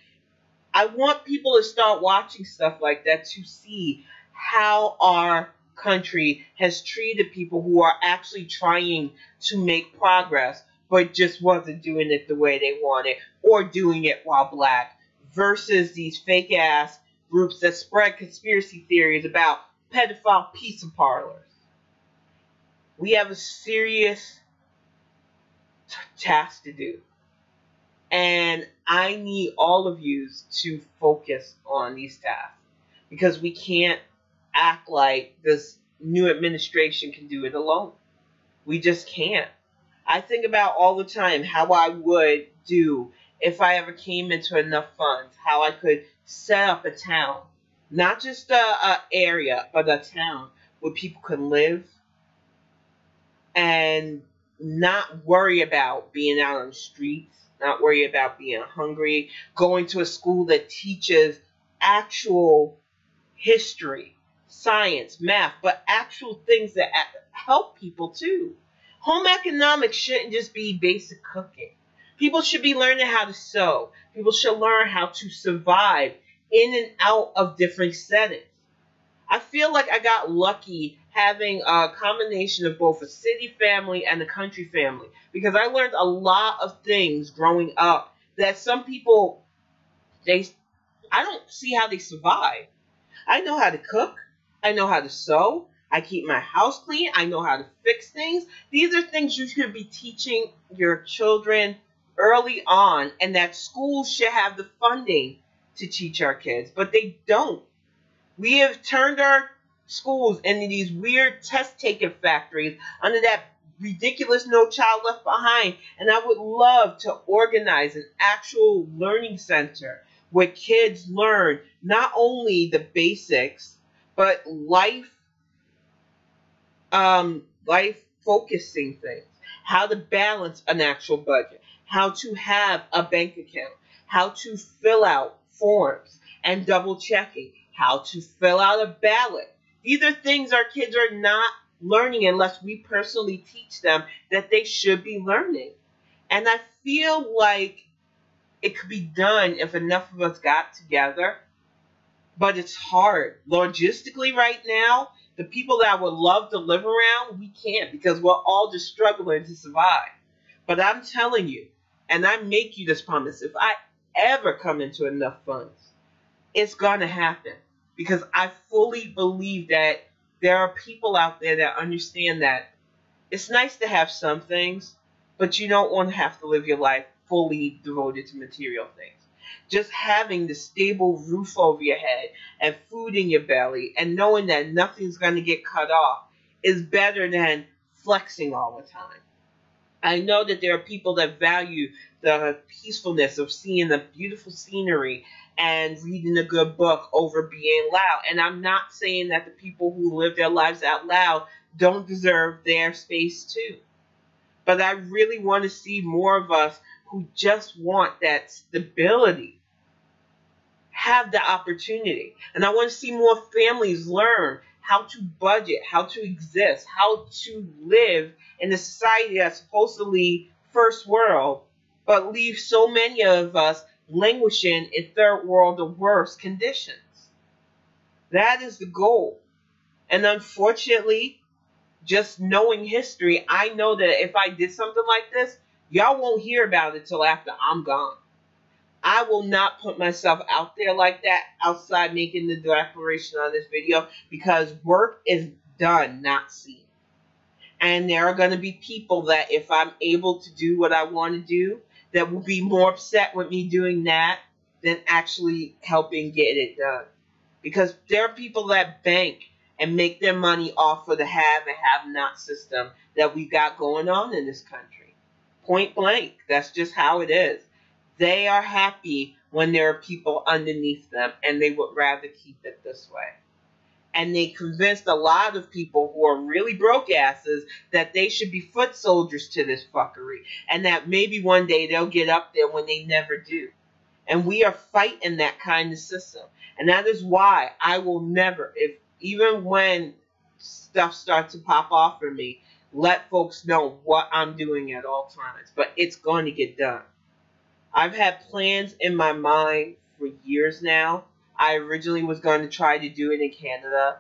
I want people to start watching stuff like that to see how our country has treated people who are actually trying to make progress, but just wasn't doing it the way they wanted, or doing it while Black, versus these fake ass groups that spread conspiracy theories about pedophile pizza parlors. We have a serious task to do. And I need all of you to focus on these tasks, because we can't act like this new administration can do it alone. We just can't. I think about all the time how I would do if I ever came into enough funds, how I could set up a town, not just a area, but a town where people could live and not worry about being out on the streets, not worry about being hungry, going to a school that teaches actual history, science, math, but actual things that help people too. Home economics shouldn't just be basic cooking. People should be learning how to sew. People should learn how to survive in and out of different settings. I feel like I got lucky having a combination of both a city family and a country family, because I learned a lot of things growing up that some people, I don't see how they survive. I know how to cook. I know how to sew. I keep my house clean. I know how to fix things. These are things you should be teaching your children early on, and that schools should have the funding to teach our kids, but they don't. We have turned our schools into these weird test-taking factories under that ridiculous No Child Left Behind. And I would love to organize an actual learning center where kids learn not only the basics, but life focusing things. How to balance an actual budget. How to have a bank account. How to fill out forms and double checking. How to fill out a ballot. These are things our kids are not learning unless we personally teach them that they should be learning. And I feel like it could be done if enough of us got together, but it's hard. Logistically right now, the people that I would love to live around, we can't, because we're all just struggling to survive. But I'm telling you, and I make you this promise, if I ever come into enough funds, it's going to happen. Because I fully believe that there are people out there that understand that it's nice to have some things, but you don't want to have to live your life fully devoted to material things. Just having the stable roof over your head and food in your belly and knowing that nothing's going to get cut off is better than flexing all the time. I know that there are people that value the peacefulness of seeing the beautiful scenery and reading a good book over being loud. And I'm not saying that the people who live their lives out loud don't deserve their space too. But I really want to see more of us who just want that stability have the opportunity. And I want to see more families learn how to budget, how to exist, how to live in a society that's supposedly first world, but leave so many of us languishing in third world or worse conditions. That is the goal. And unfortunately, just knowing history, I know that if I did something like this, y'all won't hear about it till after I'm gone. I will not put myself out there like that outside making the declaration on this video, because work is done, not seen. And there are going to be people that if I'm able to do what I want to do, that will be more upset with me doing that than actually helping get it done. Because there are people that bank and make their money off of the have and have not system that we got going on in this country. Point blank. That's just how it is. They are happy when there are people underneath them, and they would rather keep it this way. And they convinced a lot of people who are really broke asses that they should be foot soldiers to this fuckery, and that maybe one day they'll get up there when they never do. And we are fighting that kind of system. And that is why I will never, even when stuff starts to pop off for me, let folks know what I'm doing at all times. But it's going to get done. I've had plans in my mind for years now. I originally was going to try to do it in Canada.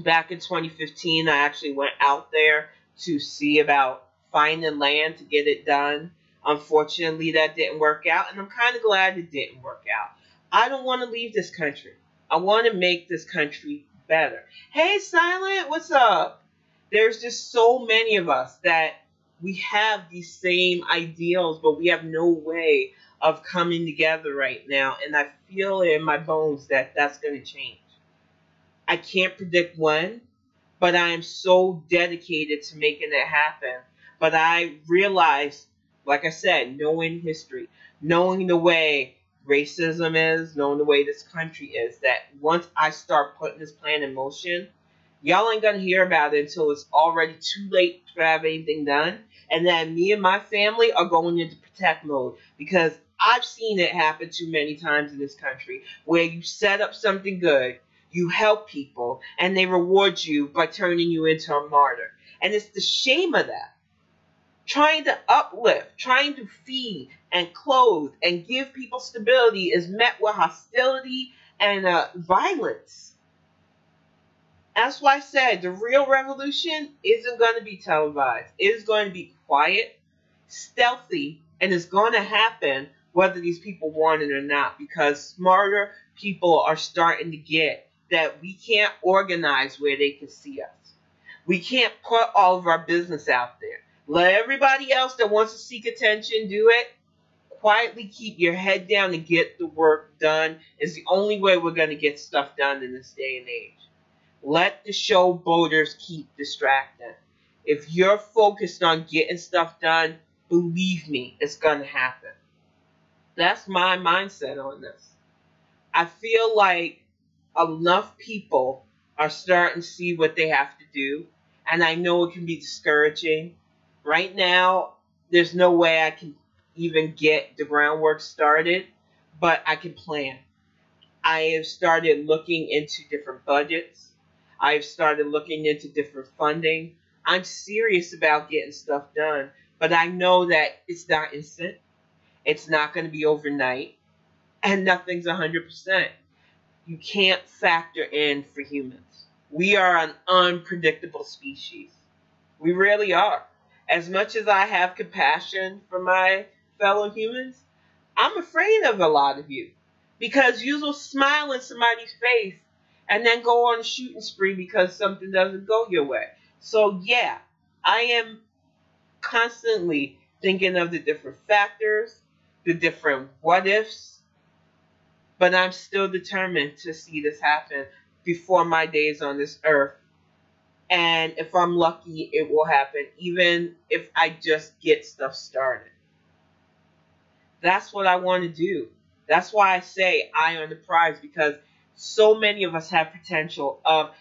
Back in 2015, I actually went out there to see about finding land to get it done. Unfortunately, that didn't work out, and I'm kind of glad it didn't work out. I don't want to leave this country. I want to make this country better. Hey, Silent, what's up? There's just so many of us that we have these same ideals, but we have no way of coming together right now. And I feel in my bones that that's going to change. I can't predict when, but I am so dedicated to making it happen. But I realize, like I said, knowing history, knowing the way racism is, knowing the way this country is, that once I start putting this plan in motion, y'all ain't going to hear about it until it's already too late to have anything done. And then me and my family are going into protect mode, because I've seen it happen too many times in this country where you set up something good, you help people, and they reward you by turning you into a martyr. And it's the shame of that. Trying to uplift, trying to feed and clothe and give people stability is met with hostility and violence. That's why I said the real revolution isn't going to be televised. It is going to be quiet, stealthy, and it's going to happen whether these people want it or not, because smarter people are starting to get that we can't organize where they can see us. We can't put all of our business out there. Let everybody else that wants to seek attention do it. Quietly keep your head down and get the work done is the only way we're going to get stuff done in this day and age. Let the showboaters keep distracting. If you're focused on getting stuff done, believe me, it's going to happen. That's my mindset on this. I feel like enough people are starting to see what they have to do, and I know it can be discouraging. Right now, there's no way I can even get the groundwork started, but I can plan. I have started looking into different budgets. I've started looking into different funding. I'm serious about getting stuff done, but I know that it's not instant. It's not going to be overnight, and nothing's 100%. You can't factor in for humans. We are an unpredictable species. We really are. As much as I have compassion for my fellow humans, I'm afraid of a lot of you, because you will smile in somebody's face and then go on a shooting spree because something doesn't go your way. So yeah, I am constantly thinking of the different factors, the different what ifs, but I'm still determined to see this happen before my days on this earth And if I'm lucky, it will happen, even if I just get stuff started. That's what I want to do. That's why I say eye on the prize, because so many of us have potential of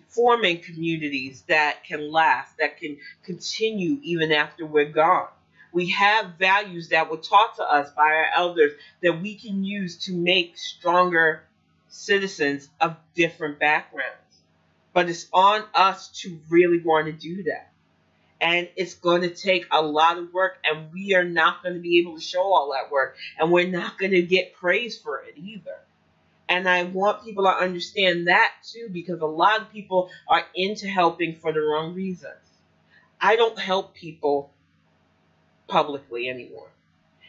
forming communities that can last, that can continue even after we're gone. We have values that were taught to us by our elders that we can use to make stronger citizens of different backgrounds. But it's on us to really want to do that. And it's going to take a lot of work, and we are not going to be able to show all that work, and we're not going to get praise for it either. And I want people to understand that too, because a lot of people are into helping for the wrong reasons. I don't help people publicly anymore.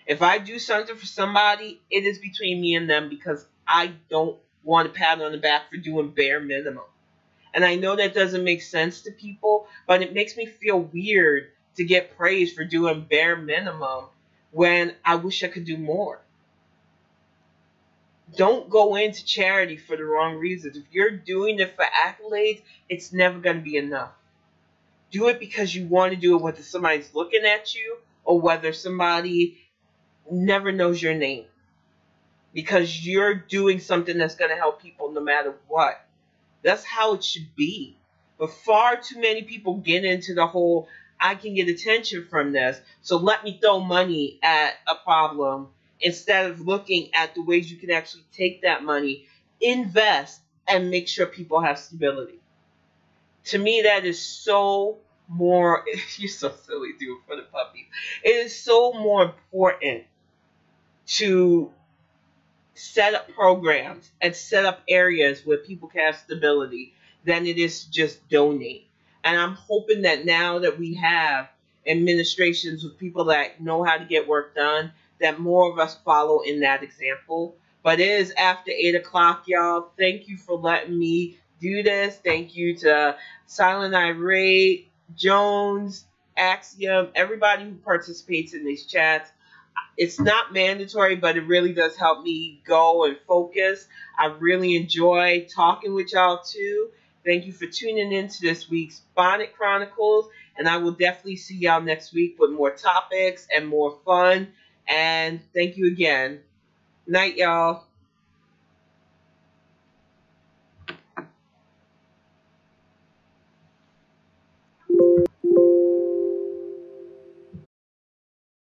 If I do something for somebody, it is between me and them, because I don't want a pat on the back for doing bare minimum. And I know that doesn't make sense to people, but it makes me feel weird to get praised for doing bare minimum when I wish I could do more. Don't go into charity for the wrong reasons. If you're doing it for accolades, it's never going to be enough. Do it because you want to do it, whether somebody's looking at you or whether somebody never knows your name. Because you're doing something that's going to help people no matter what. That's how it should be. But far too many people get into the whole, I can get attention from this, so let me throw money at a problem, instead of looking at the ways you can actually take that money, invest, and make sure people have stability. To me, that is so more, you're so silly, dude, for the puppies. It is so more important to set up programs and set up areas where people can have stability than it is just donate. And I'm hoping that now that we have administrations with people that know how to get work done, that more of us follow in that example. But it is after 8 o'clock, y'all. Thank you for letting me do this. Thank you to Silent Irate, Jones, Axiom, everybody who participates in these chats. It's not mandatory, but it really does help me go and focus. I really enjoy talking with y'all too. Thank you for tuning in to this week's Bonnet Chronicles, and I will definitely see y'all next week with more topics and more fun. And thank you again. Night, y'all.